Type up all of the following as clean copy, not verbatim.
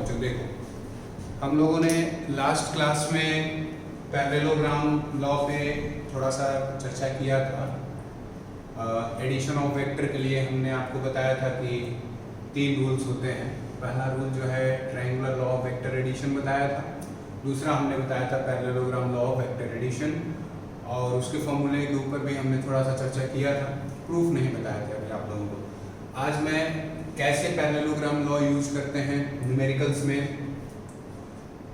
बच्चों देखो, हम लोगों ने लास्ट क्लास में पैरेललोग्राम लॉ पे थोड़ा सा चर्चा किया था। एडिशन ऑफ वेक्टर के लिए हमने आपको बताया था कि 3 रूल्स होते हैं। पहला रूल जो है triangular law of vector addition बताया था, दूसरा हमने बताया था parallelogram law of vector addition, और उसके फॉर्मूले के ऊपर भी हमने थोड़ा सा चर्चा किया था। प्रूफ नहीं बताया था अभी आप लोगों को। आज मैं कैसे पैरेललोग्राम लॉ यूज करते हैं न्यूमेरिकल्स में,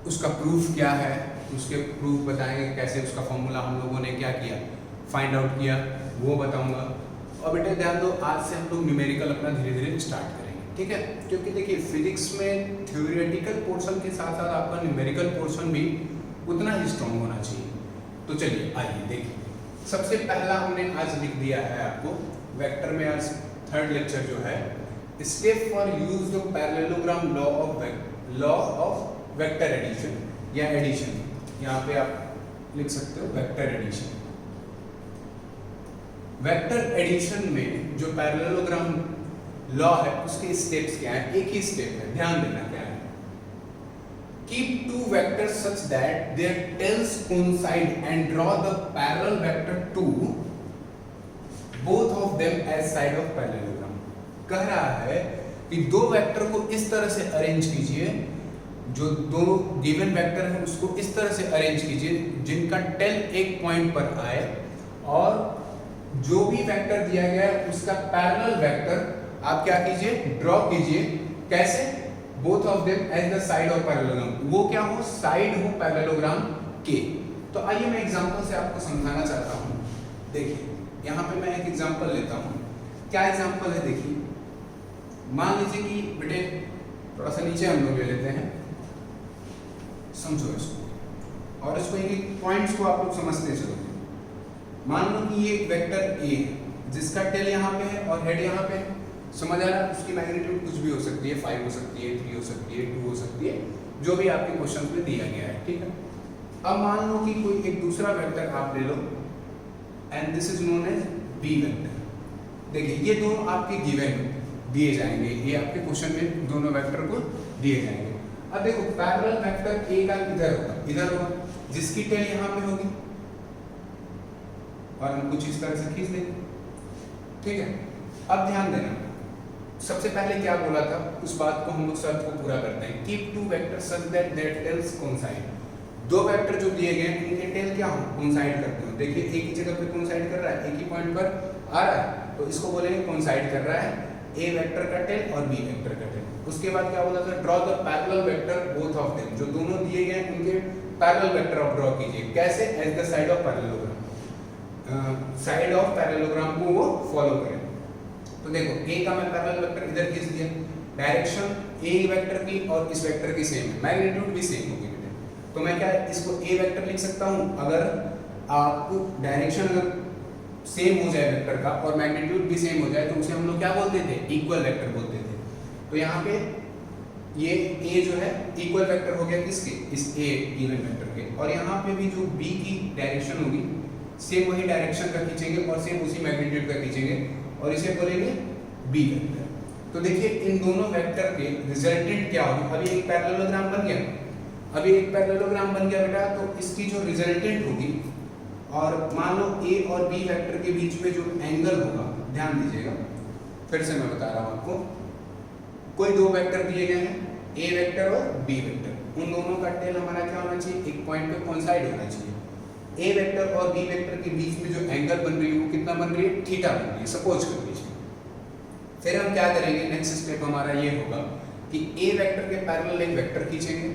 उसका प्रूफ क्या है, उसके प्रूफ बताएंगे, कैसे उसका फॉर्मूला हम लोगों ने क्या किया, फाइंड आउट किया, वो बताऊंगा। और बेटे ध्यान दो, आज से हम लोग न्यूमेरिकल अपना धीरे धीरे स्टार्ट करेंगे, ठीक है? क्योंकि देखिए फिजिक्स में थ्योरेटिकल पोर्शन के साथ साथ आपका न्यूमेरिकल पोर्शन भी उतना ही स्ट्रॉन्ग होना चाहिए। तो चलिए आइए देखिए, सबसे पहला हमने आज लिख दिया है आपको वेक्टर में, आज थर्ड लेक्चर जो है step for use the parallelogram law of vector addition या एडिशन। यहाँ पे आप लिख सकते हो वेक्टर एडिशन। वेक्टर एडिशन में जो पैरेललोग्राम लॉ है उसके स्टेप्स क्या है? एक ही स्टेप है, ध्यान देना क्या है। Keep 2 vectors such that their tails coincide and draw the parallel vector to both of them as side of parallelogram। कह रहा है कि 2 वेक्टर को इस तरह से अरेंज कीजिए, जो 2 गिवन वेक्टर है उसको इस तरह से अरेंज कीजिए जिनका टेल एक पॉइंट पर आए, और जो भी वेक्टर दिया गया है उसका पैरेलल वेक्टर आप क्या कीजिए, ड्रॉ कीजिए। कैसे? Both of them as the side of parallelogram, वो क्या हो, साइड हो पैरेललोग्राम के। तो आइए मैं एग्जांपल से आपको समझाना चाहता हूँ। देखिए यहाँ पे मैं एक एग्जांपल लेता हूँ। क्या एग्जांपल है? देखिए मान लीजिए कि बेटे थोड़ा सा नीचे हम लोग ले लेते हैं, समझो इसको, और इसको एक पॉइंट्स को आप लोग समझते चलो। मान लो कि ये एक वेक्टर ए है जिसका टेल यहाँ पे है और हेड यहाँ पे है, समझ आ रहा है? उसकी मैग्नीट्यूड कुछ भी हो सकती है, 5 हो सकती है, 3 हो सकती है, 2 हो सकती है, जो भी आपके क्वेश्चन में दिया गया है, ठीक है? अब मान लो कि कोई एक दूसरा वेक्टर आप ले लो and this is known as B vector. देखिए ये दोनों आपके गिवन दिए जाएंगे, ये आपके क्वेश्चन में दोनों वेक्टर को दिए जाएंगे। अब देखो पैरेलल वेक्टर ए का इधर होगा जिसकी टेल यहाँ पे होगी, और हम कुछ इस तरह से खींच देंगे, ठीक है? अब ध्यान देना, सबसे पहले क्या बोला था उस बात को हम लोग शर्त को पूरा करते हैं। Keep 2 vectors such that there tales coincide. 2 vector जो दिए गए हैं उनके टेल क्या हो, कोइंसाइड करते हो। देखिए एक ही जगह पे कोइंसाइड कर रहा है, एक ही पॉइंट पर आ रहा है, तो इसको बोलेंगे कोइंसाइड कर रहा है ए वेक्टर का टेल और बी वेक्टर का टेल। उसके बाद क्या बोला था, draw the parallel vector both of them, जो दोनों दिए गए हैं उनके पैरेलल वेक्टर आप ड्रॉ कीजिए। कैसे? As the side of parallelogram, side of parallelogram को वो फॉलो करें। तो देखो ए का मैं पैरेलल वेक्टर इधर खींच दिया, डायरेक्शन ए वेक्टर की और इस वेक्टर की सेम है, मैग्नीट्यूड भी सेम होगी बेटे। तो मैं क्या इसको ए वेक्टर लिख सकता हूँ, अगर आपको डायरेक्शन अगर सेम हो जाए वेक्टर का और मैग्नीट्यूड भी सेम हो जाए तो उसे हम लोग क्या बोलते थे, इक्वल वेक्टर बोलते थे। तो यहाँ पे ये ए जो है इक्वल वेक्टर हो गया किसके, इस ए गिवन वेक्टर के, और यहाँ पे भी जो बी की डायरेक्शन होगी सेम वही डायरेक्शन का खींचेंगे और सेम उसी मैग्नीट्यूड का खींचेंगे, और इसे बोलेंगे बी वेक्टर। तो देखिए इन दोनों वेक्टर के रिजल्टेंट क्या होगी। अभी एक पैरेललोग्राम बन गया, अभी एक पैरेललोग्राम बन गया बेटा, तो इसकी जो रिजल्टेंट होगी, और मान लो ए और बी वेक्टर के बीच में जो एंगल होगा, ध्यान दीजिएगा, फिर से मैं बता रहा हूँ आपको। कोई 2 वेक्टर दिए गए हैं, ए वेक्टर और बी वेक्टर, उन दोनों का टेल हमारा क्या होना चाहिए, एक पॉइंट पे कोइंसाइड होना चाहिए। ए वेक्टर और बी वेक्टर के बीच में जो एंगल बन रही है वो कितना बन रही है, थीटा बन रही है, सपोज कर लीजिए। फिर हम क्या करेंगे, नेक्स्ट स्टेप हमारा ये होगा कि ए वेक्टर के पैरेलल एक वेक्टर खींचेंगे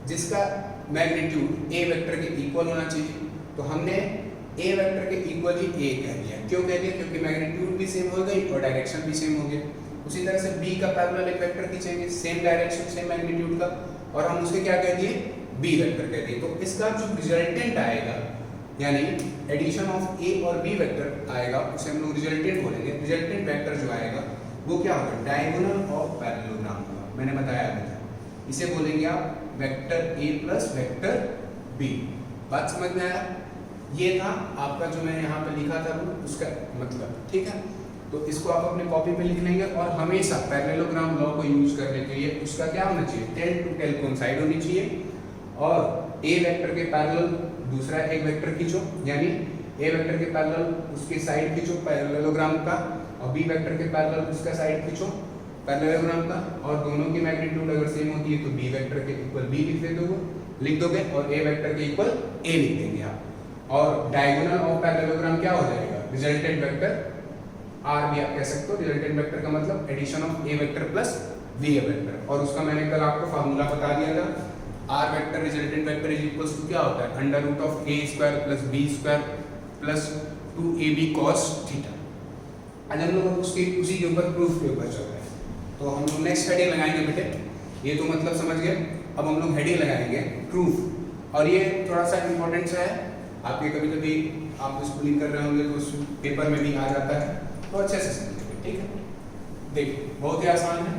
जिसका मैग्नीट्यूड ए वेक्टर के इक्वल होना चाहिए। तो हमने ए वेक्टर के इक्वल ही ए कह दिया। क्यों कह दिया? क्योंकि मैग्नीट्यूड भी सेम हो गई और डायरेक्शन भी सेम हो गया। उसी तरह से बी का पैरेलल एक वेक्टर खींचेंगे, सेम डायरेक्शन सेम मैग्नीट्यूड का, और हम उसके क्या कह दिए, बी वेक्टर कह दिए। तो इसका जो रिजल्टेंट आएगा, यानी एडिशन ऑफ ए और बी वेक्टर आएगा, उसे हम लोग रिजल्टेंट बोलेंगे। रिजल्टेंट वेक्टर जो आएगा वो क्या होगा, डायगोनल ऑफ पैरेललोग्राम होगा। मैंने बताया अभी था, इसे बोलेंगे आप vector a plus vector b. बात समझ में आया? ये था आपका जो मैंने यहाँ पे लिखा था उसका मतलब, ठीक है? तो इसको आप अपने कॉपी पे लिख लेंगे। और हमेशा पैरेललोग्राम लॉ को यूज करने के लिए उसका क्या होना चाहिए, टेल टू टेल कोइंसाइड होनी चाहिए। और ए वेक्टर के पैरेलल दूसरा एक वेक्टर खींचो, यानी ए वेक्टर के पैरेलल उसके साइड खींचो पैरेललोग्राम का, और बी वेक्टर के पैरेलल उसका साइड खींचो पैरेललोग्राम का, और दोनों की मैग्नीट्यूड अगर सेम होती है तो बी वेक्टर के इक्वल बी लिख दोगे और ए वेक्टर के इक्वल ए लिख देंगे आप। और डायगोनल ऑफ पैरेललोग्राम क्या हो जाएगा, रिजल्टेंट वेक्टर आर भी आप कह सकते हो। रिजल्टेंट वेक्टर का मतलब addition of a vector plus b vector, और उसका मैंने कल आपको फार्मूला बता दिया था। R vector resultant vector is equals to क्या होता है, under root of A square plus B square plus 2ab cos theta. आज हम लोग उसी के ऊपर प्रूफ के ऊपर चल रहे हैं। तो हम लोग नेक्स्ट हेडिंग लगाएंगे बेटे, ये तो मतलब समझ गए। अब हम लोग हेडिंग लगाएंगे प्रूफ, और ये थोड़ा सा इंपॉर्टेंट सा है, आपके कभी कभी आप स्कूलिंग कर रहे होंगे तो उस पेपर में भी आ जाता है, तो अच्छे से समझेंगे, ठीक है। देखिए बहुत ही आसान है,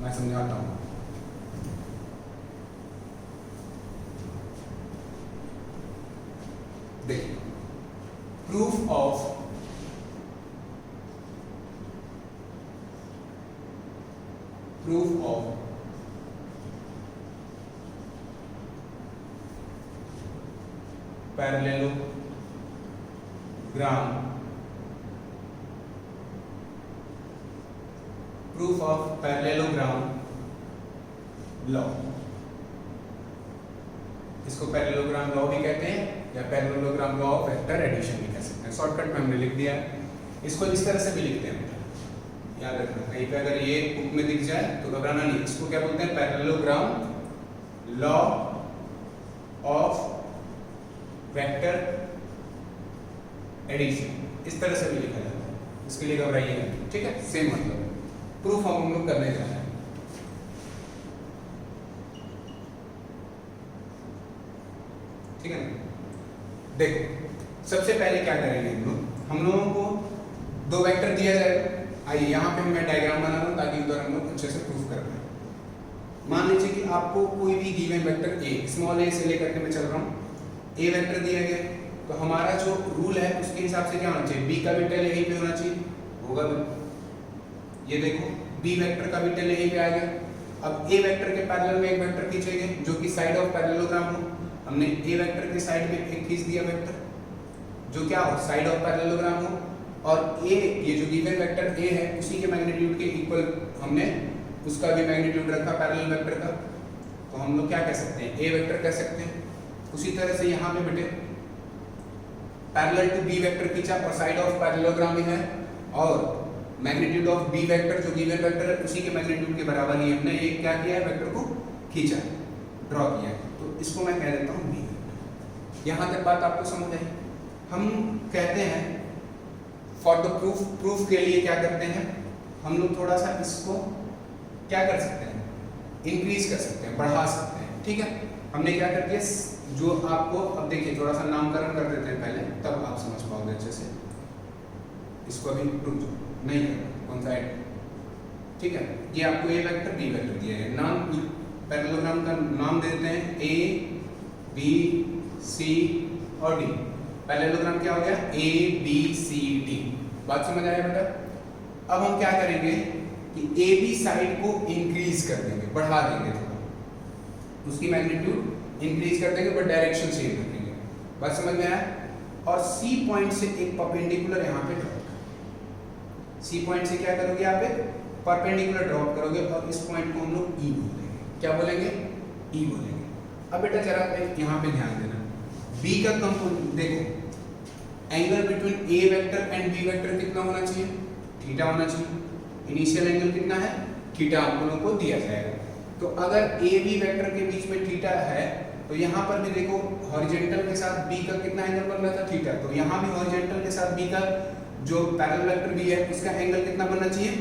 मैं समझाता हूँ। देखिए प्रूफ ऑफ पैरेललोग्राम लॉ, इसको पैरेललोग्राम लॉ भी कहते हैं या parallelogram law of vector addition भी कह सकते हैं। शॉर्टकट में हमने लिख दिया है। इसको इस तरह से भी लिखते हैं, याद रखना, कहीं पे अगर ये बुक में दिख जाए तो घबराना नहीं। इसको क्या बोलते हैं, parallelogram law of vector addition, इस तरह से भी लिखा जाता है, इसके लिए घबराइएगा, ठीक है। सेम मतलब प्रूफ हम लोग करने जा रहे हैं। ठीक है ना, देखो सबसे पहले क्या करेंगे हम लोगों को दो वेक्टर दिया जाएगा। आइए यहाँ पे मैं डायग्राम बना रहा हूँ ताकि उधर हम लोग अच्छे से प्रूफ कर पाए। मान लीजिए कि आपको कोई भी गिवन वेक्टर ए, स्मॉल ए से लेकर के मैं चल रहा हूँ, ए वेक्टर दिया गया, तो हमारा जो रूल है उसके हिसाब से क्या होना चाहिए, बी का भी टेल यहीं पे होना चाहिए, होगा भी। ये देखो बी वेक्टर का भी टेल यहीं पे आ गया। अब ए वेक्टर के पैरेलल में एक वेक्टर खींचेंगे जो कि साइड ऑफ पैरेललोग्राम हो। हमने ए वेक्टर के साइड में एक खींच दिया वेक्टर जो क्या हो, साइड ऑफ पैरेललोग्राम हो, और ए ये जो गिवन वेक्टर ए है उसी के मैग्नीट्यूड के इक्वल हमने उसका भी मैग्नीट्यूड रखा पैरेलल वेक्टर का, तो हम लोग क्या कह सकते हैं, ए वेक्टर कह सकते हैं। उसी तरह से यहाँ पे बेटे पैरेलल टू बी वेक्टर खींचा और साइड ऑफ पैरेललोग्राम भी है, और मैग्नीट्यूड ऑफ बी वेक्टर जो गिवन वेक्टर है उसी के मैग्नीट्यूड के बराबर ही हमने ये क्या किया है, वेक्टर को खींचा, ड्रॉ किया। तो इसको मैं कह देता हूँ बी वेक्टर। यहाँ तक बात आपको समझ आई। हम कहते हैं फॉर द प्रूफ के लिए क्या करते हैं हम लोग, थोड़ा सा इसको क्या कर सकते हैं, इंक्रीज कर सकते हैं, बढ़ा सकते हैं, ठीक है। हमने क्या कर दिया, जो आपको अब देखिए थोड़ा सा नामकरण कर देते हैं पहले, तब आप समझ पाओगे अच्छे से। इसको अभी रुक जाओ, नहीं करना, कौन सा ऐड, ठीक है। ये आपको ए वेक्टर बी वेक्टर दिया है, नाम पैरेललोग्राम का नाम दे देते हैं ए बी सी और डी। पैरेललोग्राम क्या हो गया, ए बी सी डी। बात समझ आया बेटा। अब हम क्या करेंगे कि ए बी साइड को इंक्रीज कर देंगे, बढ़ा देंगे थोड़ा, उसकी मैग्नीट्यूड इंक्रीज कर देंगे पर डायरेक्शन चेंज रखेंगे। बात समझ में आया। और सी पॉइंट से एक परपेंडिकुलर यहाँ पे ड्रॉप करोगे, सी पॉइंट से क्या करोगे, आप एक परपेंडिकुलर ड्रॉप करोगे और इस पॉइंट को हम लोग ई बोलेंगे। क्या बोलेंगे, ई बोलेंगे। अब बेटा जरा यहाँ पे ध्यान देना, बी का कंपोनेंट देखो, angle between a vector and b vector कितना होना चाहिए, थीटा होना चाहिए। इनिशियल एंगल कितना है, थीटा हम लोगों को दिया जाएगा। तो अगर ए बी वेक्टर के बीच में थीटा है तो यहाँ पर भी देखो हॉरिजॉन्टल के साथ बी का कितना एंगल बन रहा था, थीटा। तो यहाँ भी हॉरिजॉन्टल के साथ बी का जो पैरेलल वेक्टर बी है उसका एंगल कितना बनना चाहिए,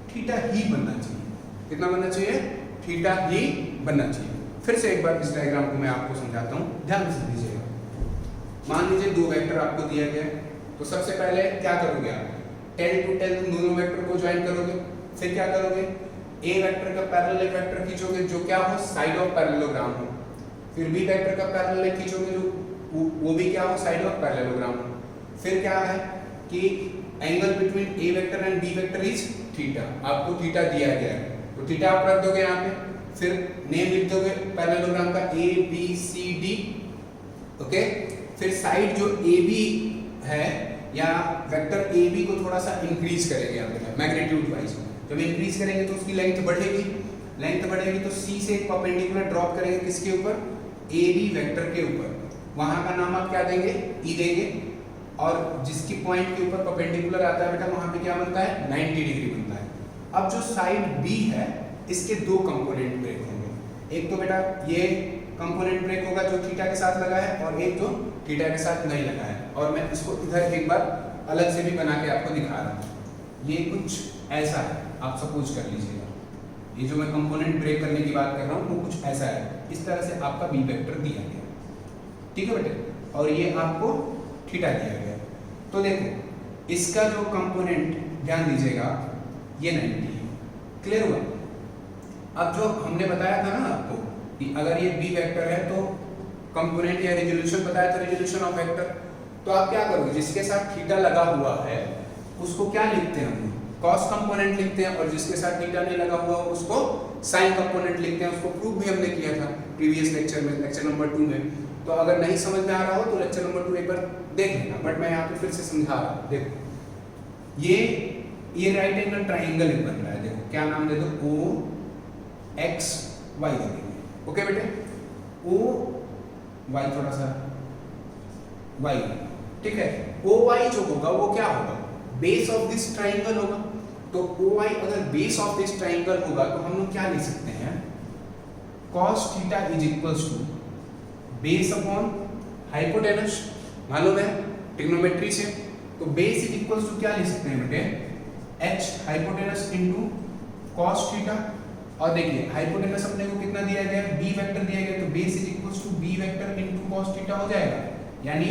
थीटा ही बनना चाहिए। कितना बनना चाहिए, थीटा ही बनना चाहिए। फिर से एक बार इस डायग्राम को मैं आपको समझाता हूँ, ध्यान से दीजिएगा। मान लीजिए दो वेक्टर आपको दिया गया है, तो सबसे पहले क्या करोगे आप, टेल टू टेल दोनों वेक्टर को ज्वाइन करोगे। फिर क्या करोगे, ए वेक्टर का पैरेलल एक वेक्टर खींचोगे जो क्या हो, साइड ऑफ पैरेललोग्राम हो। फिर बी वेक्टर का पैरेलल खींचोगे जो वो भी क्या हो, साइड ऑफ पैरेललोग्राम। फिर क्या है कि angle between a vector and b vector is theta, आपको थीटा दिया गया है तो थीटा आप रख दोगे यहाँ पे, फिर नेम लिख दोगे पैरेललोग्राम का a b c d, okay. फिर साइड जो ए बी है या वेक्टर ए बी को थोड़ा सा इंक्रीज करेंगे यहाँ पे मैग्नीट्यूड वाइज, जब इंक्रीज करेंगे तो उसकी लेंथ बढ़ेगी, लेंथ बढ़ेगी तो सी से एक परपेंडिकुलर ड्रॉप करेंगे किसके ऊपर, ए बी वेक्टर के ऊपर, वहां का नाम आप क्या देंगे, ई देंगे, और जिसकी पॉइंट के ऊपर परपेंडिकुलर आता है बेटा वहां पे क्या बनता है, 90 डिग्री बनता है। अब जो साइड बी है इसके दो कंपोनेंट ब्रेक होंगे, एक तो बेटा ये कंपोनेंट ब्रेक होगा जो थीटा के साथ लगा है और एक जो थीटा के साथ नहीं लगा है, और मैं इसको इधर एक बार अलग से भी बना के आपको दिखा रहा हूँ। ये कुछ ऐसा है, आप सपोज कर लीजिएगा, ये जो मैं कंपोनेंट ब्रेक करने की बात कर रहा हूँ वो कुछ ऐसा है, इस तरह से आपका बी वेक्टर दिया गया, ठीक है बेटे, और ये आपको थीटा दिया गया। तो देखो इसका जो कंपोनेंट ध्यान दीजिएगा ये 90 है, क्लियर हुआ। अब जो हमने बताया था ना आपको कि अगर ये बी वेक्टर है तो कंपोनेंट या रेजोल्यूशन बताया था, रेजोल्यूशन ऑफ वेक्टर, तो आप क्या करोगे, जिसके साथ थीटा लगा हुआ है उसको क्या लिखते हैं हम, कॉस कंपोनेंट लिखते हैं, और जिसके साथ थीटा नहीं लगा हुआ उसको साइन कंपोनेंट लिखते हैं। उसको प्रूफ भी हमने किया था प्रीवियस लेक्चर में, लेक्चर नंबर 2 में। तो अगर नहीं समझ में आ रहा हो तो लेक्चर नंबर 2 एक बार देख लेना, बट मैं यहाँ पे फिर से समझा रहा हूँ। देखो ये राइट एंगल ट्राइंगल बन रहा है, देखो क्या नाम दे दो, ओ एक्स वाई दे देंगे, ओके बेटे, ओ वाई थोड़ा सा वाई, ठीक है। ओ वाई जो होगा वो क्या होगा, बेस ऑफ दिस ट्राइंगल होगा। तो ओ वाई अगर बेस ऑफ दिस ट्राइंगल होगा तो हम लोग क्या लिख सकते हैं, cos theta is equals to base upon hypotenuse, मालूम है ट्रिग्नोमेट्री से, तो बेस इज इक्वल्स टू क्या लिख सकते हैं बेटे, h hypotenuse into cos theta, और देखिए हाइपोटेनस अपने को कितना दिया गया है, b वेक्टर दिया गया, तो base is equals to b vector into cos theta हो जाएगा। यानी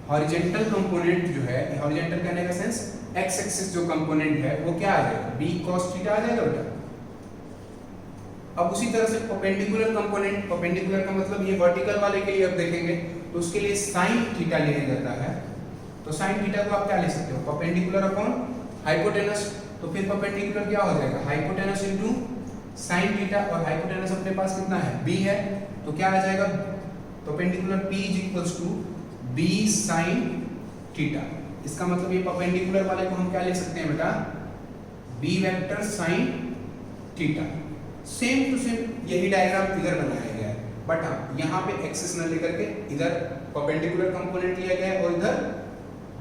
हॉरिजॉन्टल कंपोनेंट जो है, हॉरिजॉन्टल कहने का सेंस x एक्सिस जो कंपोनेंट है वो क्या आ जाएगा, b cos थीटा आ जाएगा बेटा। अब उसी तरह से परपेंडिकुलर कंपोनेंट, परपेंडिकुलर का मतलब ये वर्टिकल वाले के लिए अब देखेंगे तो उसके लिए sin थीटा लिया जाता है। तो sin थीटा को आप क्या ले सकते हो, परपेंडिकुलर अपॉन हाइपोटेनस, तो फिर परपेंडिकुलर क्या हो जाएगा, हाइपोटेनस इनटू sin थीटा, और हाइपोटेनस अपने पास कितना है, b है, तो क्या आ जाएगा, perpendicular p is equals to b sin theta. इसका मतलब ये परपेंडिकुलर वाले को हम क्या लिख सकते हैं बेटा, b vector sin theta. Same to same यही डायग्राम इधर बनाया गया है, बट हाँ यहाँ पे एक्सिस न लेकर के इधर परपेंडिकुलर कंपोनेंट लिया गया है और इधर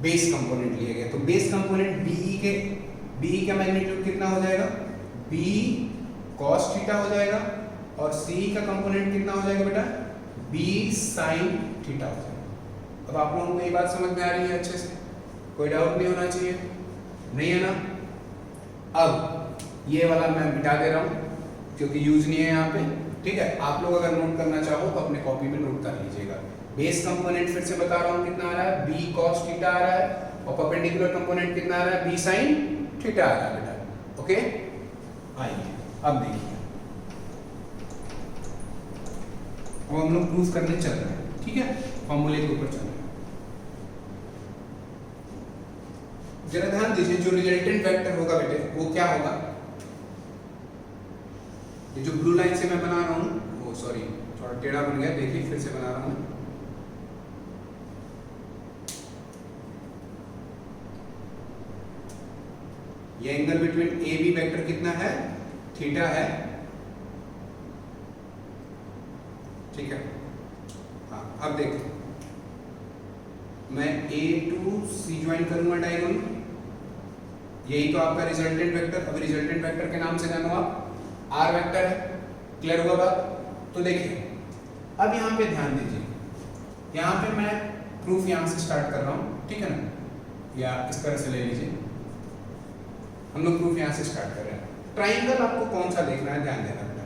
बेस कंपोनेंट लिया गया। तो बेस कंपोनेंट BE का मैग्नीट्यूड कितना हो जाएगा, b cos थीटा हो जाएगा, और CE का कंपोनेंट कितना हो जाएगा बेटा, b sin थीटा हो जाएगा। अब आप लोगों को ये बात समझ में आ रही है अच्छे से, कोई डाउट नहीं होना चाहिए, नहीं है ना। अब ये वाला मैं मिटा दे रहा हूँ क्योंकि यूज नहीं है यहाँ पे, ठीक है। आप लोग अगर नोट करना चाहो तो अपने कॉपी में नोट कर लीजिएगा। बेस कंपोनेंट फिर से बता रहा हूँ कितना आ रहा है, b cos थीटा आ रहा है, और परपेंडिकुलर कंपोनेंट कितना आ रहा है, b sin थीटा आ रहा है बेटा, ओके। आइए अब देखिए, अब हम लोग प्रूफ करने चल रहे हैं, ठीक है, फॉर्मूले के ऊपर चल रहे हैं। जरा ध्यान दीजिए, जो रिजल्टेंट वेक्टर होगा बेटे वो क्या होगा, ये जो ब्लू लाइन से मैं बना रहा हूँ, वो सॉरी थोड़ा टेढ़ा बन गया, देखिए फिर से बना रहा हूँ। ये angle between A B vector कितना है, थीटा है, ठीक है। हाँ अब देखो, मैं A to C ज्वाइन करूंगा डायगोनल, यही तो आपका रिजल्टेंट वेक्टर। अब रिजल्टेंट वेक्टर के नाम से जानो आप R वेक्टर है, क्लियर हुआ बात। तो देखिए अब यहाँ पे ध्यान दीजिए, यहाँ पे मैं प्रूफ यहाँ से स्टार्ट कर रहा हूँ, ठीक है ना, या इस तरह से ले लीजिए, हम लोग प्रूफ यहाँ से स्टार्ट कर रहे हैं। ट्राइंगल आपको कौन सा देखना है, ध्यान देना बेटा,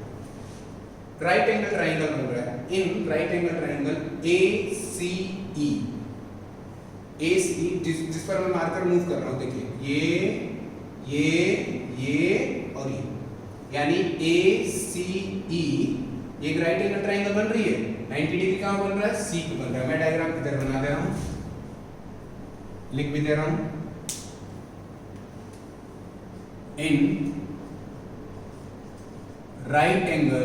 राइट एंगल ट्राइंगल बन रहा है। इन राइट एंगल ट्राइंगल ACE, जिस पर मैं मार्कर मूव कर रहा हूँ, देखिए ये और ये, यानी ACE, ये एक राइट एंगल ट्राइंगल बन रही है 90 डिग्री कहाँ बन रहा है, सी पे बन रहा है। मैं डायग्राम इधर बना दे रहा हूँ, लिख भी दे रहा हूँ। इन राइट एंगल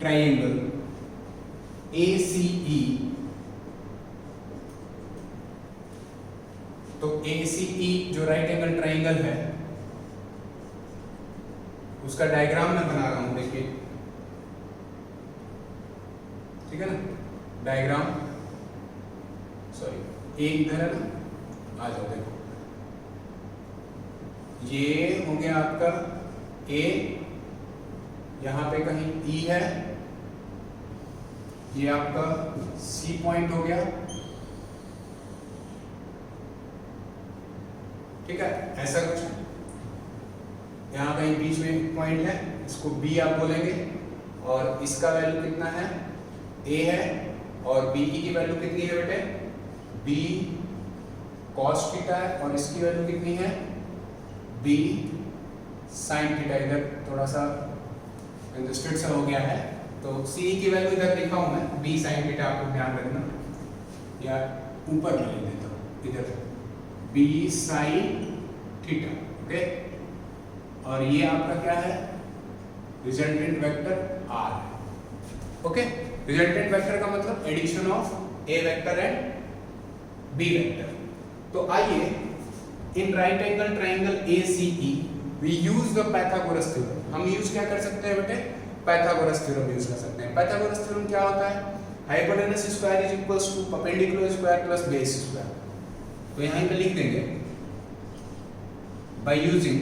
ट्राइंगल ACE, तो ACE जो राइट एंगल ट्राइंगल है उसका डायग्राम मैं बना रहा हूं, देखिए, ठीक है ना। डायग्राम, सॉरी एक इधर है ना, आ जाओ देखो, ये हो गया आपका A, यहां पे कहीं E है, ये आपका C पॉइंट हो गया, ठीक है, ऐसा कुछ। यहाँ कहीं बीच में पॉइंट है, इसको B आप बोलेंगे, और इसका वैल्यू कितना है, A है, और BE की वैल्यू कितनी है बेटे, B cos थीटा है, और इसकी वैल्यू कितनी है, B sin थीटा। इधर थोड़ा सा कंजस्टेड सा हो गया है, तो CE की वैल्यू इधर लिखा हूं मैं, B sin थीटा, आपको ध्यान रखना, या ऊपर में लिख देता हूं इधर, B sin थीटा, ओके। और ये आपका क्या है, रिजल्टेंट वेक्टर R है, ओके। रिजल्टेंट वेक्टर का मतलब addition of A vector and B vector. तो आइए, in right angle triangle ACE we use the Pythagoras theorem. हम यूज क्या कर सकते हैं बेटे, पाइथागोरस थ्योरम यूज कर सकते हैं। पाइथागोरस थ्योरम क्या होता है, hypotenuse square is equals to perpendicular square plus base square. तो यहां पे लिख देंगे, by using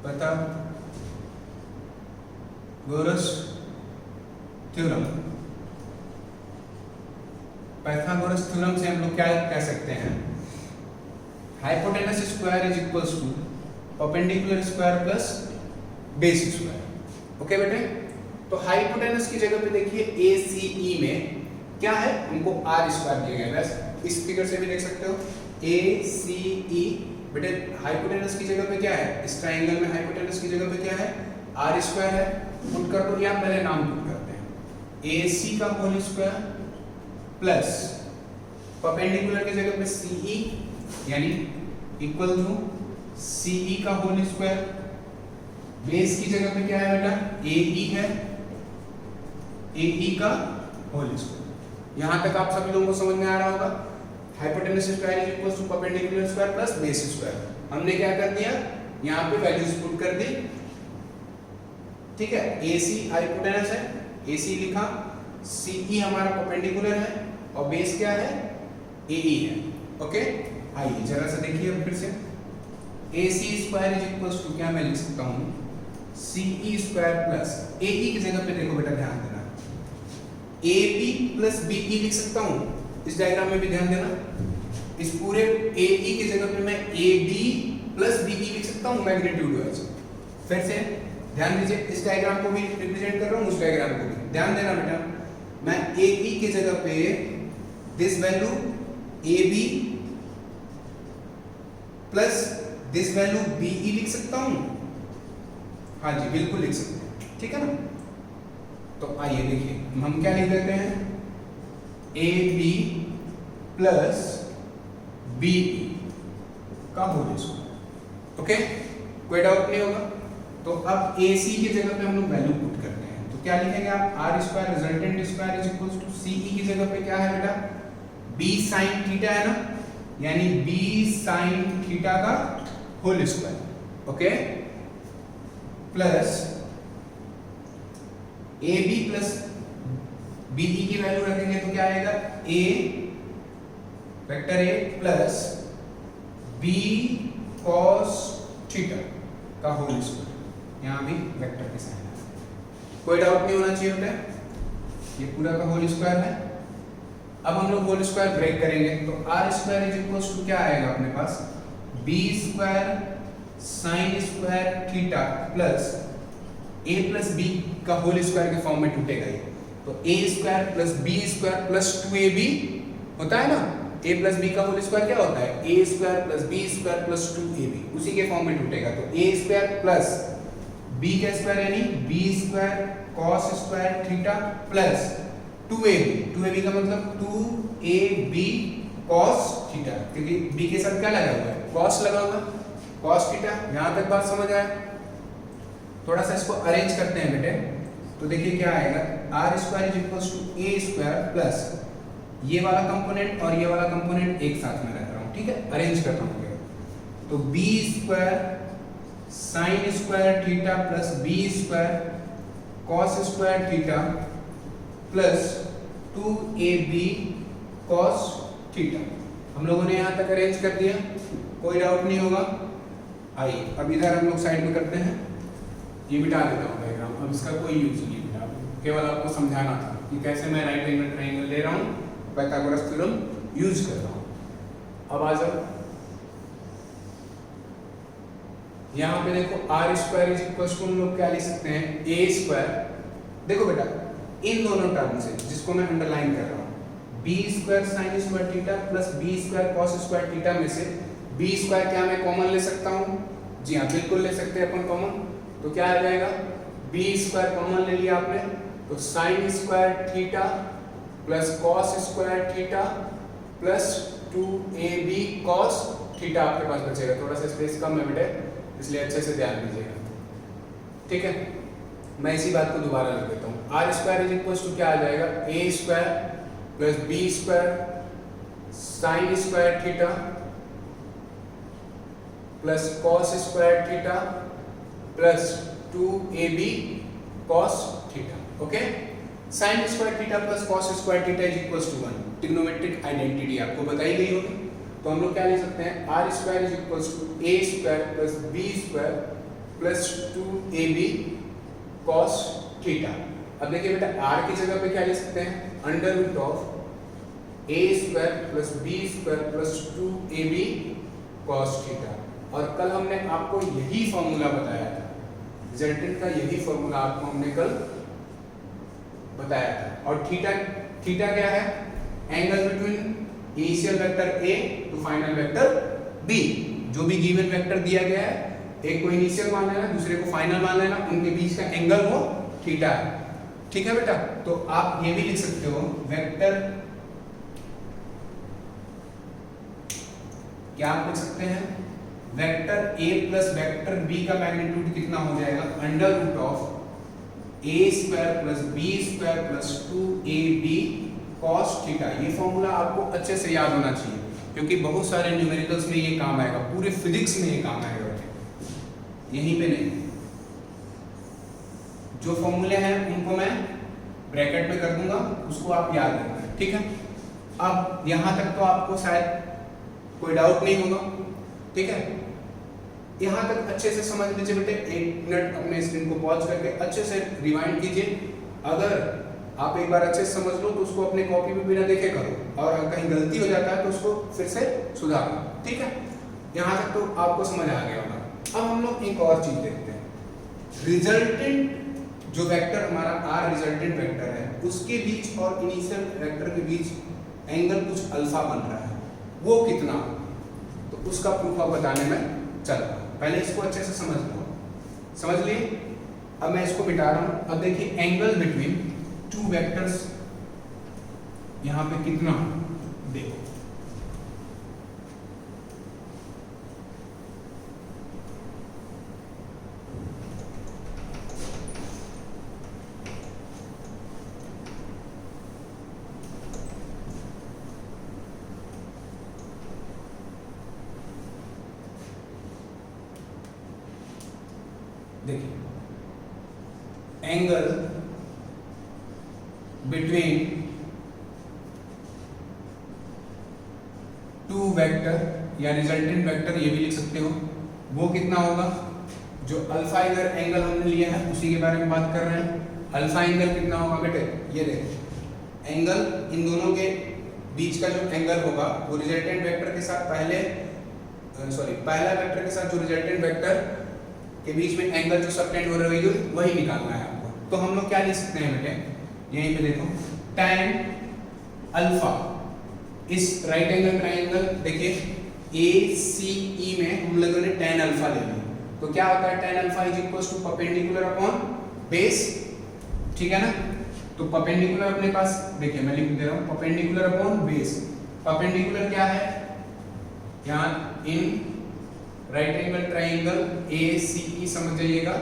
Pythagoras theorem. Pythagoras theorem से हम लोग क्या कह सकते हैं, hypotenuse square is equals to perpendicular square plus base square, okay बेटे। तो हाइपोटेनस की जगह पे देखिए ACE में क्या है, हमको R स्क्वायर दिया गया है, इस फिगर से भी देख सकते हो, ACE बेटे हाइपोटेनस की जगह पे क्या है, इस ट्राइंगल में हाइपोटेनस की जगह पे क्या है, R स्क्वायर है। पुट कर दो, या पहले नाम पुट करते हैं, AC का होल स्क्वायर प्लस परपेंडिकुलर की जगह पे CE, यानी इक्वल टू CE का होल स्क्वायर, बेस की जगह पे क्या है बेटा, AE है, AE का होल स्क्वायर। यहां तक आप सभी लोगों को समझ में आ रहा होगा। Hypotenuse square is equal to perpendicular square plus base square. हमने क्या कर दिया, यहां पे वैल्यूज पुट कर दी, ठीक है। AC हाइपोटेनस है, AC लिखा, CE हमारा परपेंडिकुलर है, और बेस क्या है, AE है, ओके। आइए जरा सा देखिए अब फिर से, AC square is equal to क्या मैं लिख सकता हूं, CE स्क्वायर प्लस AE की जगह पे देखो बेटा, ध्यान देना, AB प्लस BE लिख सकता हूं। इस डायग्राम में भी ध्यान देना, इस पूरे AE की जगह पे मैं AB प्लस BE लिख सकता हूं मैग्नीट्यूड वाइज। फिर से ध्यान दीजिए, इस डायग्राम को भी रिप्रेजेंट कर रहा हूं, उस डायग्राम को भी ध्यान देना बेटा। मैं AE की जगह पे this value AB plus this value BE लिख सकता हूं, हाँ जी बिल्कुल लिख सकते हैं, ठीक है ना। तो आइए देखिए, हम क्या लिख देते हैं, AB प्लस BE का होल स्क्वायर, ओके, कोई डाउट नहीं होगा। तो अब AC की जगह पे हम लोग वैल्यू पुट करते हैं, तो क्या लिखेंगे आप, R square resultant square is equal to CE की जगह पे क्या है बेटा, B sin थीटा है ना, यानी B sin थीटा का whole square, okay, plus AB plus BE की वैल्यू रखेंगे तो क्या आएगा, A vector A plus B cos theta का होल स्क्वायर, यहाँ भी वेक्टर के साइन है, कोई डाउट नहीं होना चाहिए बेटा, ये पूरा का होल स्क्वायर है। अब हम लोग होल स्क्वायर ब्रेक करेंगे, तो R square is equal to क्या आएगा अपने पास, B square sine square theta plus A plus B का होल स्क्वायर के फॉर्म में टूटेगा ये, तो A square plus B square plus 2AB होता है ना, ए प्लस बी का होल स्क्वायर क्या होता है, A square plus B square plus 2ab, उसी के फॉर्म में टूटेगा। तो ए स्क्वायर प्लस बी का स्क्वायर यानी B square cos square theta plus 2ab का मतलब 2ab कॉस थीटा, क्योंकि बी के साथ क्या लगा हुआ है, कॉस लगा हुआ है, कॉस थीटा। यहां तक बात समझ आया? थोड़ा सा इसको अरेंज करते हैं बेटे, तो देखिए क्या आएगा, R square is equal to A square plus ये वाला कंपोनेंट और ये वाला कंपोनेंट एक साथ में रख रहा हूं, ठीक है, अरेंज कर रहा हूं। तो B square sine square theta plus B square cos square theta plus 2ab cos theta. हम लोगों ने यहां तक अरेंज कर दिया, कोई डाउट नहीं होगा। आइए अब इधर हम लोग साइड में करते हैं, ये मिटा देता हूँ डायग्राम, अब इसका कोई यूज नहीं है, केवल आपको समझाना था कि कैसे मैं राइट एंगल ट्रायंगल ले रहा हूँ, पाइथागोरस थ्योरम यूज कर रहा हूँ। अब आ जाओ, यहाँ पे देखो R square is equal to हम लोग क्या लिख सकते हैं, ए स्क्वायर। देखो बेटा इन दोनों टर्म से, जिसको मैं अंडरलाइन कर रहा हूँ, B square sine square theta plus B square cos square theta में से बी स्क्वायर क्या मैं कॉमन ले सकता हूँ? जी हाँ, बिल्कुल ले सकते हैं अपन कॉमन। तो क्या आ जाएगा, बी स्क्वायर कॉमन ले लिया आपने, तो sign square theta plus cos square theta plus 2ab cos theta आपके पास बचेगा। थोड़ा सा स्पेस कम है बेटे, इसलिए अच्छे से ध्यान दीजिएगा, ठीक है। मैं इसी बात को दोबारा लिख देता हूँ, R square is equal to क्या आ जाएगा, A square plus B square sine square theta plus cos square theta plus 2ab cos theta. Okay, sine square theta plus cos square theta is equal to 1, trigonometric identity आपको बताई गई होगी। तो हम लोग क्या लिख सकते हैं, R square is equal to A square plus B square plus 2ab cos theta. अब देखिए बेटा आर की जगह पे क्या लिख सकते हैं, under root of A square plus B square plus 2ab cos theta. और कल हमने आपको यही फॉर्मूला बताया था, रिजल्टेंट का यही फॉर्मूला आपको हमने कल बताया था। और थीटा क्या है, angle between initial vector A to final vector B. जो भी गिवन वेक्टर दिया गया है, एक को इनिशियल मान लेना, दूसरे को फाइनल मान लेना, उनके बीच का एंगल वो थीटा है, ठीक है बेटा। तो आप ये भी लिख सकते हो, वेक्टर क्या आप लिख सकते हैं, vector a plus vector b का मैग्नीट्यूड कितना हो जाएगा, under root of a square plus b square plus 2ab cos theta. ये फॉर्मूला आपको अच्छे से याद होना चाहिए, क्योंकि बहुत सारे न्यूमेरिकल्स में ये काम आएगा, पूरे फिजिक्स में ये काम आएगा, यहीं पे नहीं। जो फॉर्मूले हैं उनको मैं ब्रैकेट में कर दूंगा, उसको आप याद रखना, ठीक है। अब यहां तक तो आपको शायद कोई डाउट नहीं होगा, ठीक है। यहां तक अच्छे से समझ लीजिए बेटे, एक मिनट अपने स्क्रीन को पॉज करके अच्छे से रिवाइंड कीजिए। अगर आप एक बार अच्छे से समझ लो तो उसको अपने कॉपी में बिना देखे करो, और अगर कहीं गलती हो जाता है तो उसको फिर से सुधारो, ठीक है। यहां तक तो आपको समझ आ गया होगा। अब हम लोग एक और चीज देखते हैं, रिजल्टेंट जो वेक्टर हमारा आर रिजल्टेंट वेक्टर है, उसके बीच और इनिशियल वेक्टर के बीच एंगल कुछ अल्फा बन रहा है, वो कितना, तो उसका प्रूफ आप बताने में चल रहा है। पहले इसको अच्छे से समझ लो, समझ लिए। अब मैं इसको मिटा रहा हूं। अब देखिए एंगल बिटवीन टू वेक्टर्स यहां पे कितना, देखो देखिए एंगल बिटवीन टू वेक्टर या रिजल्टेंट वेक्टर, ये भी लिख सकते हो, वो कितना होगा, जो अल्फा इधर एंगल हमने लिया है उसी के बारे में बात कर रहे हैं। अल्फा एंगल कितना होगा बेटे, ये देखो एंगल इन दोनों के बीच का जो एंगल होगा वो रिजल्टेंट वेक्टर के साथ पहला वेक्टर के साथ जो रिजल्टेंट वेक्टर के बीच में एंगल जो सबटेंड हो रही है वही निकालना है आपको। तो हम लोग क्या लिख सकते हैं बेटे, यहीं पे देखो tan अल्फा इस राइट एंगल ट्राइंगल देखिए ACE में हम लोगों ने tan अल्फा ले लिया, तो क्या होता है tan alpha is equal to perpendicular upon base, ठीक है ना। तो परपेंडिकुलर अपने पास देखिए मैं लिख दे रहा हूं परपेंडिकुलर अपॉन बेस। परपेंडिकुलर क्या है, यहाँ इन राइट एंगल ट्राइंगल ACE समझ जाइएगा,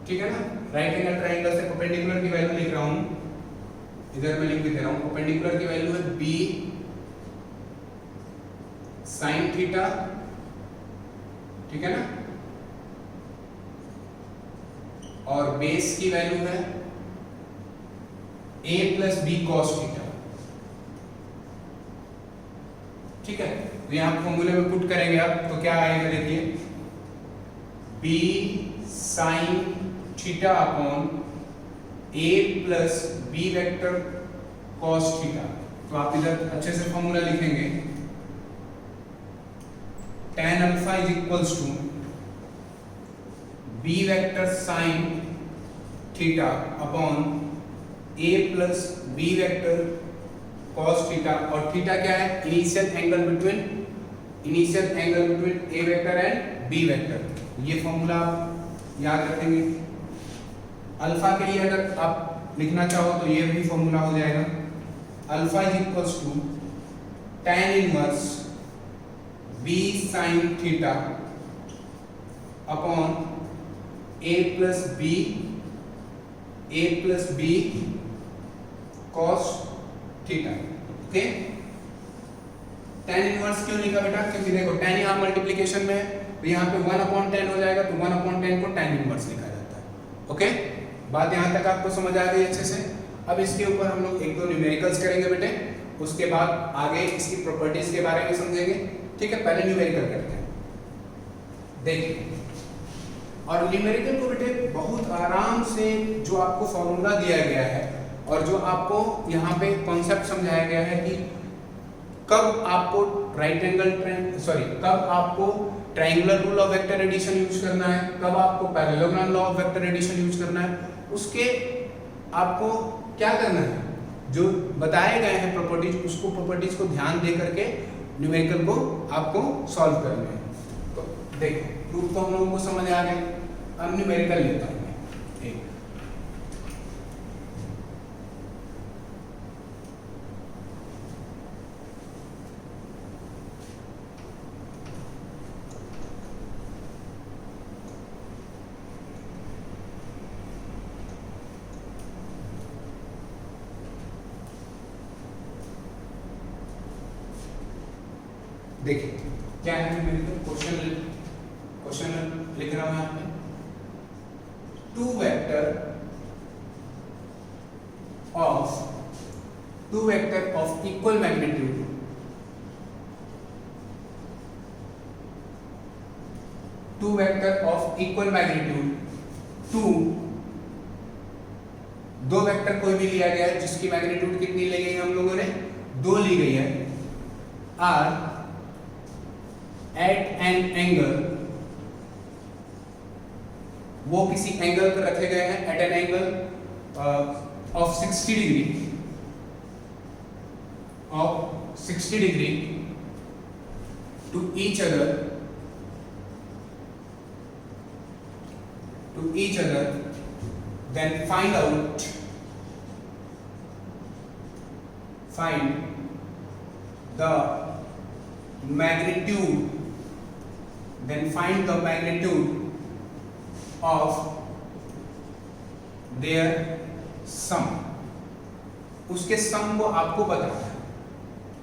ठीक है ना। राइट एंगल ट्राइंगल से परपेंडिकुलर की वैल्यू लिख रहा हूं, इधर मैं लिख दे रहा हूं परपेंडिकुलर की वैल्यू है B sin थीटा, ठीक है ना, और बेस की वैल्यू है A plus B cos theta, ठीक है। तो यहाँ फॉर्मूले में पुट करेंगे आप तो क्या आएगा देखिए B sin theta upon A plus B vector cos theta. तो आप इधर अच्छे से फॉर्मूला लिखेंगे tan alpha is equals to B vector sin theta upon A plus B vector cos theta, और थीटा क्या है, initial angle between A vector and B vector. ये फॉर्मूला आप याद रखेंगे। अल्फा के लिए अगर आप लिखना चाहो तो ये भी फॉर्मूला हो जाएगा, alpha is equals to tan inverse B sin theta upon A plus B cos theta, okay. tan inverse क्यों लिखा बेटा, क्योंकि देखो tan यहाँ मल्टीप्लिकेशन में है तो यहाँ पे 1/10 हो जाएगा, तो 1/10 को tan इनवर्स लिखा जाता है, ओके। बात यहाँ तक आपको समझ आ गई अच्छे से। अब इसके ऊपर हम लोग एक दो न्यूमेरिकल्स करेंगे बेटे, उसके बाद आगे इसकी प्रॉपर्टीज के बारे में समझेंगे, ठीक है। पहले न्यूमेरिकल करते हैं, देखिए। और न्यूमेरिकल को बेटे बहुत आराम से जो आपको फॉर्मूला दिया गया है और जो आपको यहाँ पे कॉन्सेप्ट समझाया गया है कि कब आपको कब आपको triangular rule of vector addition use करना है, कब आपको parallelogram law of vector addition use करना है, उसके आपको क्या करना है, जो बताए गए हैं प्रॉपर्टीज, उसको प्रॉपर्टीज को ध्यान दे करके न्यूमेरिकल को आपको सॉल्व करना है। तो देखो प्रूफ तो हम लोगों को समझ आ गया, अब न्यूमेरिकल लेता हूं मैं एक। देखिए क्या है न्यूमेरिकल, क्वेश्चन लिख रहा हूं यहाँ पे, two vector of equal magnitude to दो वेक्टर कोई भी लिया गया है जिसकी मैग्नीट्यूड कितनी ली गई है, हम लोगों ने 2 ली गई है, आर एट एन एंगल, वो किसी एंगल पर रखे गए हैं at an angle of 60 degree to each other, then find the magnitude of their sum, उसके सम को आपको बताना है,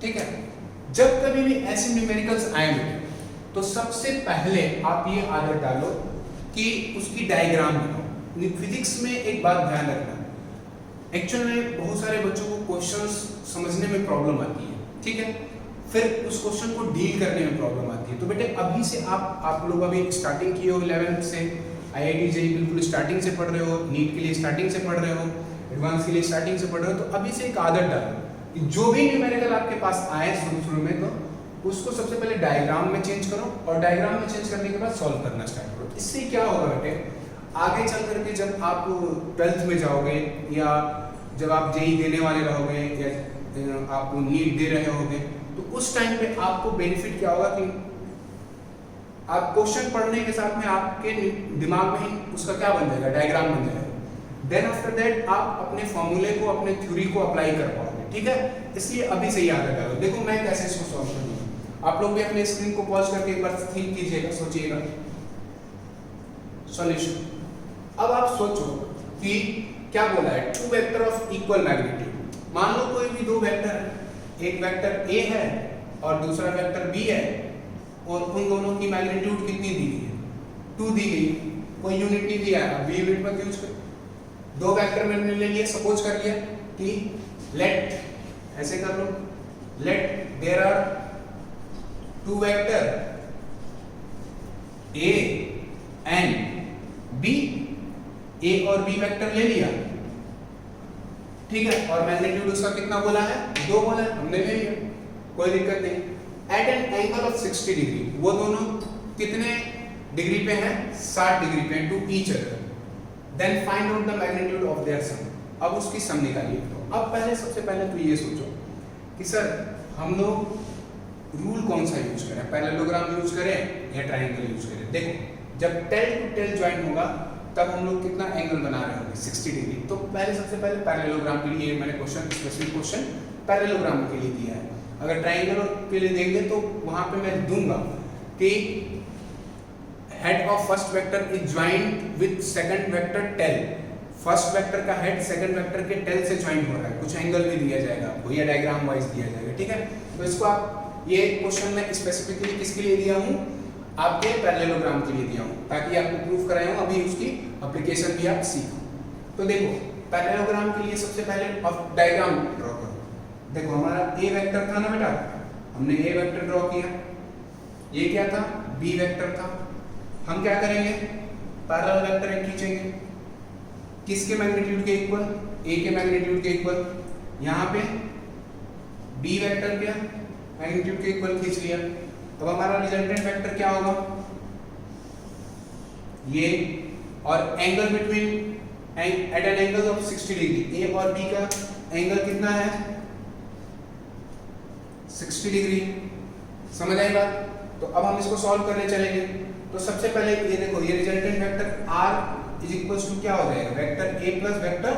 ठीक है। जब कभी भी ऐसे न्यूमेरिकल्स आएंगे तो सबसे पहले आप ये आदत डालो कि उसकी डायग्राम बनाओ। फिजिक्स में एक बात ध्यान रखना, एक्चुअल में बहुत सारे बच्चों को क्वेश्चंस समझने में प्रॉब्लम आती है, ठीक है, फिर उस क्वेश्चन को डील करने में प्रॉब्लम आती है। तो बेटे अभी से आप लोग अभी स्टार्टिंग किए हो 11th से, IIT जेईई बिल्कुल स्टार्टिंग से पढ़ रहे हो, नीट के लिए स्टार्टिंग से पढ़ रहे हो, एडवांस के लिए स्टार्टिंग से पढ़ रहे हो, तो अभी से एक आदत डालो कि जो भी न्यूमेरिकल आपके पास आए शुरू में तो उसको सबसे पहले डायग्राम में चेंज करो, और डायग्राम में चेंज करने के बाद सॉल्व करना स्टार्ट करो। इससे क्या होगा बेटे, आगे चल करके जब आप 12th में जाओगे या जब आप जेईई देने वाले रहोगे या आपको नीड दे रहे होगे, तो उस टाइम पे आपको बेनिफिट क्या होगा कि आप क्वेश्चन पढ़ने के साथ में आपके दिमाग में ही उसका क्या बन जाएगा, डायग्राम बन जाएगा। देन आफ्टर दैट आप अपने फॉर्मूले को, अपने थ्योरी को अप्लाई कर पाओगे, ठीक है। इसलिए अभी से याद रखा लो। देखो मैं कैसे इसको सॉल्व करूंगा, आप लोग भी अपने स्क्रीन को पॉज करके एक बार थिंक कीजिएगा, सोचिएगा सॉल्यूशन। अब आप सोचो कि क्या बोला है, two vector of equal magnitude. मान लो कोई भी दो वेक्टर है, एक वेक्टर ए है और दूसरा वेक्टर बी है, और उन दोनों की मैग्नीट्यूड कितनी दी गई है, 2 दी गई, कोई यूनिट नहीं दिया है। अब यूनिट मत यूज कर, दो वेक्टर मैंने ले लिए, सपोज कर लिया कि लेट, ऐसे कर लो, let there are two vector A and B, A और बी वेक्टर ले लिया, ठीक है, और मैग्नीट्यूड उसका कितना बोला है, 2 बोला है, हमने ले लिया, कोई दिक्कत नहीं। At an angle of 60 degree, वो दोनों कितने डिग्री पे हैं, 60 डिग्री पे, to each other. Then find out the magnitude of their sum. अब उसकी सम निकालिए। तो अब पहले, सबसे पहले तो ये सोचो कि सर हम लोग रूल कौन सा यूज करें, पैरेललोग्राम यूज करें या ट्रायंगल यूज करें। देखो जब टेल टू टेल ज्वाइन होगा तब हम लोग कितना एंगल बना रहे होंगे, 60 डिग्री। तो पहले, सबसे पहले पैरेललोग्राम के लिए मैंने क्वेश्चन, स्पेसिफिक क्वेश्चन पैरेललोग्राम के लिए दिया है। अगर ट्रायंगल के लिए देंगे तो वहां पे मैं दूंगा कि head of first vector is joint with second vector tail. First vector का हेड सेकंड वेक्टर के टेल से ज्वाइन हो रहा है, कुछ एंगल भी दिया जाएगा आपको, या डायग्राम वाइज दिया जाएगा, ठीक है। तो इसको आप, ये क्वेश्चन मैं स्पेसिफिकली किसके लिए दिया हूँ, आपके पैरेललोग्राम के लिए दिया हूँ, ताकि आपको प्रूफ कराया हूँ, अभी उसकी एप्लीकेशन भी आप सीखो। तो देखो पैरेललोग्राम के लिए सबसे पहले डायग्राम ड्रॉ करो। देखो हमारा ए वेक्टर था ना बेटा, हमने ए वेक्टर ड्रॉ किया, ये क्या था, बी वेक्टर था। हम क्या करेंगे, पैरेलल वेक्टर एक खींचेंगे, किसके मैग्नीट्यूड के इक्वल, ए के मैग्नीट्यूड के इक्वल। यहाँ पे बी वेक्टर क्या मैग्नीट्यूड के इक्वल खींच लिया। अब हमारा रिजल्टेंट वेक्टर क्या होगा, ये, और angle between at an angle of 60 degree, A और बी का एंगल कितना है, 60 डिग्री। समझ आई बात। तो अब हम इसको सॉल्व करने चलेंगे। तो सबसे पहले ये देखो, ये resultant vector r is equals to क्या हो जाएगा, vector a plus vector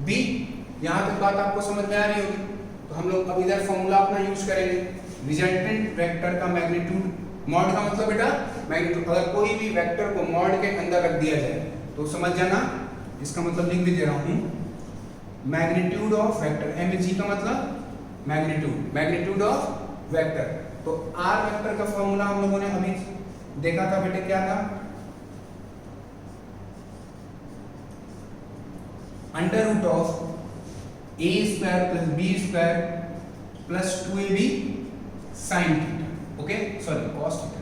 b। यहाँ तक बात आपको समझ में आ रही होगी। तो हम लोग अब इधर फॉर्मूला अपना यूज करेंगे, रिजल्टेंट वेक्टर का मैग्नीट्यूड, मॉड का मतलब बेटा मैग्नीट्यूड, अगर कोई भी वेक्टर को मॉड के अंदर रख दिया जाए तो समझ जाना, इसका मतलब लिख भी दे रहा हूँ, मैग्नीट्यूड ऑफ वेक्टर, mg का मतलब मैग्नीट्यूड, मैग्नीट्यूड ऑफ वेक्टर। तो r वेक्टर का फॉर्मूला हम लोगों ने अभी देखा था बेटे, क्या था, under root of A square plus B square plus 2ab sine theta, okay, sorry cos theta,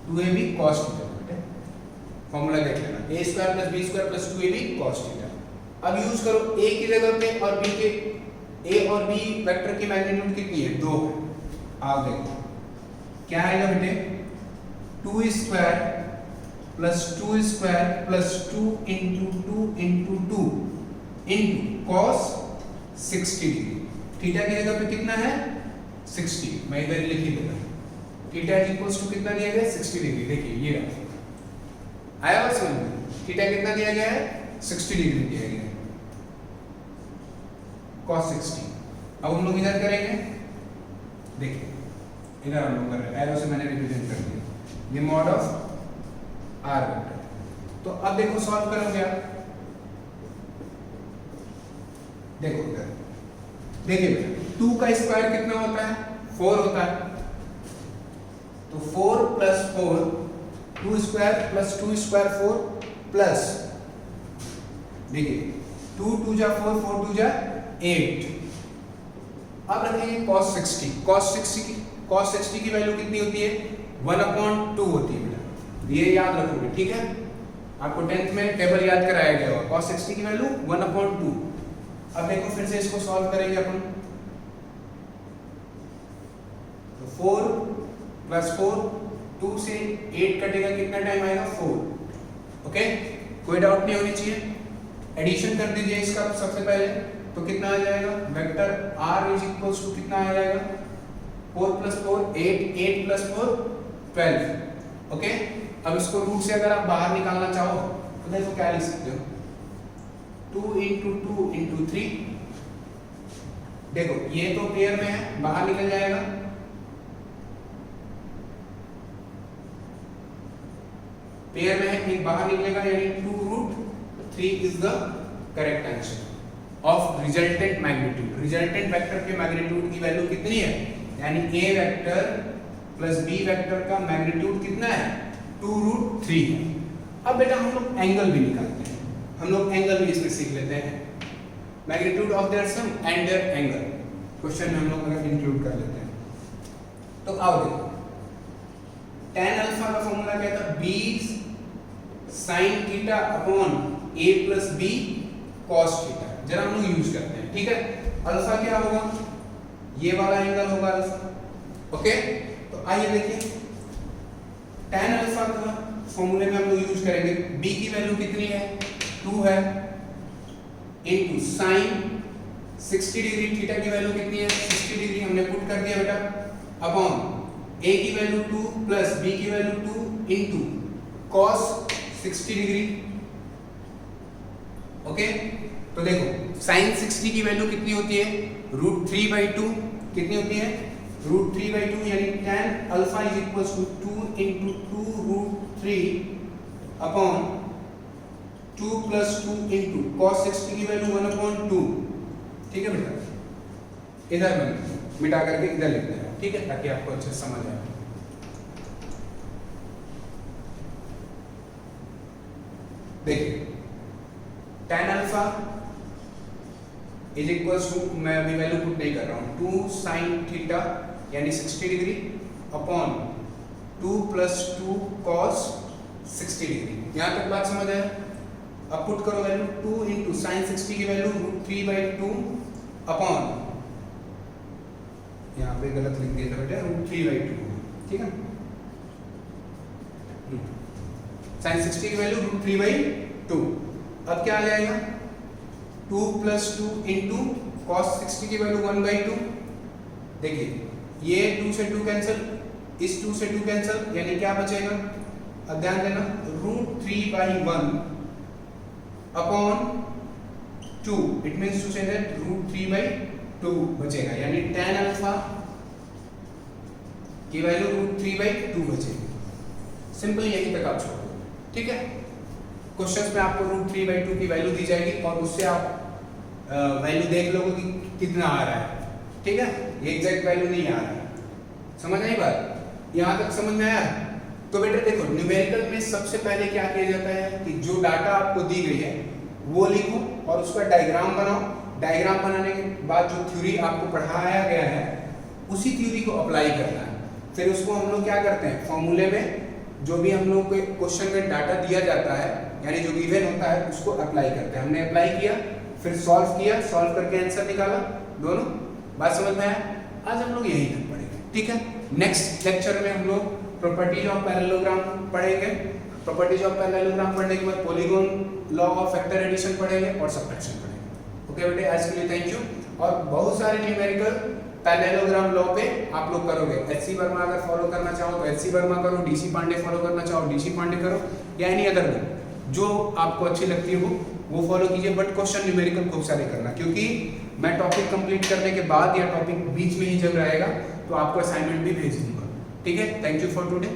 2ab cos theta. बेटे फॉर्मूला देख लेना, A square plus B square plus 2ab cos theta. अब यूज करो a की जगह पे और b के, a और b वेक्टर की मैग्नीट्यूड कितनी है, 2 है। आप देखो क्या आएगा बेटे, 2 square plus 2 square plus 2 into 2 into 2 into cos 60 degree. Theta की जगह पे कितना है, 60, मैं इधर लिख ही देता हूं। थीटा इज इक्वल्स टू कितना दिया गया, 60 डिग्री। देखिए ये रहा, आया बात समझ में, थीटा कितना दिया गया है, 60 डिग्री दिया गया है, cos 60। अब हम लोग इधर करेंगे, देखिए इधर हम लोग कर रहे हैं, एरो से मैंने रिप्रेजेंट कर दिया, ये मॉड ऑफ आर वेक्टर। तो अब देखो सॉल्व करोगे आप, देखो इधर देखिए बेटा, 2 का स्क्वायर कितना होता है, 4 होता है। तो 4 plus 4, 2 square plus 2 square 4 plus, देखिए 2 2 जा 4, 4 2 जा 8। अब रखेंगे cos 60, cos 60 की वैल्यू कितनी होती है, 1/2 होती है बेटा, ये याद रखोगे, ठीक है। आपको 10th में टेबल याद कराया गया होगा, cos 60 की वैल्यू 1/2। अब देखो फिर से इसको सॉल्व करेंगे अपन। तो 4 प्लस 4, 2 से 8 कटेगा, कितना टाइम आएगा, 4, ओके, कोई डाउट नहीं होनी चाहिए। एडिशन कर दीजिए इसका सबसे पहले, तो कितना आ जाएगा, vector r is equals to कितना आ जाएगा, 4 + 4 8, 8 + 4 12। ओके, अब इसको रूट से अगर आप बाहर निकालना चाहो तो देखो क्या लिख सकते हो, 2 × 2 × 3। देखो ये तो पेयर में है, बाहर निकल जाएगा, पेयर में है, एक बाहर निकलेगा, यानी 2√3 is the correct answer of resultant magnitude. Resultant vector के मैग्नीट्यूड की वैल्यू कितनी है, यानी a vector plus b vector का मैग्नीट्यूड कितना है, 2√3 है। अब बेटा हम लोग एंगल भी निकालते हैं, हम लोग एंगल भी इसमें सीख लेते हैं, magnitude of their sum and their angle question में हम लोग अगर इंक्लूड कर लेते हैं। तो आओ देखो, tan अल्फा का फॉर्मूला क्या था, b sin theta upon a + b cos theta, जरा हम लोग यूज करते हैं, ठीक है। अल्फा क्या होगा, ये वाला एंगल होगा अल्फा। ओके, तो आइए देखिए, tan अल्फा का फॉर्मूले में हम लोग यूज करेंगे, b की वैल्यू कितनी है, 2 है, इनटू sin 60 डिग्री, थीटा की वैल्यू कितनी है, 60 डिग्री हमने पुट कर दिया बेटा, अपॉन a की वैल्यू 2 प्लस b की value 2 into cos 60 degree. Okay, तो देखो sin 60 की वैल्यू कितनी होती है, √3/2, कितनी होती है, √3/2, यानी tan alpha is equals to 2 × 2√3 upon 2 + 2 into cos 60 की वैल्यू 1/2। ठीक है बेटा, इधर मिटा करके इधर लिखते हैं, ठीक है, ताकि आपको अच्छे समझ आए। देखिए tan alpha is equals to, मैं अभी वैल्यू पुट नहीं कर रहा हूं, 2 sin थीटा यानी 60 डिग्री अपॉन 2 + 2 cos 60 डिग्री। यहां तक बात समझ आया। अब पुट करो वैल्यू, 2 × sin 60 की वैल्यू √3/2 अपॉन, यहाँ पे गलत लिख दिया था बेटा, √3/2, ठीक है, sin 60 की वैल्यू √3/2। अब क्या आ जाएगा, 2 + 2 इनटू cos 60 की वैल्यू 1/2। देखिए ये 2 से 2 कैंसिल, इस 2 से 2 कैंसिल, यानी क्या बचेगा, अब ध्यान देना, √3/1 upon 2, it means to say that √3/2 बचेगा, यानी tan अल्फा की वैल्यू √3/2 बचेगी। सिंपल यही तक आप छोड़ दो, ठीक है। क्वेश्चंस में आपको √3/2 की वैल्यू दी जाएगी और उससे आप वैल्यू देख लोगे कि कितना आ रहा है, ठीक है, ये एग्जैक्ट वैल्यू नहीं आ रहा है। समझ आई बात, यहाँ तक समझ में आया। तो बेटा देखो, न्यूमेरिकल में सबसे पहले क्या किया जाता है कि जो डाटा आपको दी गई है वो लिखो और उसका डायग्राम बनाओ। डायग्राम बनाने के बाद जो थ्योरी आपको पढ़ाया गया है उसी थ्योरी को अप्लाई करना है। फिर उसको हम लोग क्या करते हैं, फॉर्मूले में जो भी हम लोग को क्वेश्चन में डाटा दिया जाता है, यानी जो गिवन होता है, उसको अप्लाई करते हैं। हमने अप्लाई किया, फिर सॉल्व किया, सॉल्व करके आंसर निकाला, दोनों बात समझ में आया। आज हम लोग यहीं तक पढ़ेंगे, ठीक है। नेक्स्ट लेक्चर में हम लोग प्रॉपर्टीज ऑफ पैरेललोग्राम पढ़ेंगे। प्रॉपर्टीज ऑफ पैरेललोग्राम पढ़ने के बाद polygon law of vector addition पढ़ेंगे और सबट्रैक्शन पढ़ेंगे। ओके बेटे, आज के लिए थैंक यू। और बहुत सारे न्यूमेरिकल पैरेललोग्राम लॉ पे आप लोग करोगे। एचसी वर्मा अगर फॉलो करना चाहो तो एचसी वर्मा करो, डीसी पांडे फॉलो करना चाहो डीसी पांडे करो, या एनी अदर बुक जो आपको अच्छी लगती है वो फॉलो कीजिए। बट क्वेश्चन न्यूमेरिकल खूब सारे करना, क्योंकि मैं टॉपिक कंप्लीट करने के बाद या टॉपिक बीच में ही जब रहेगा तो आपको असाइनमेंट भी भेज दूंगा, ठीक है। Thank you for today.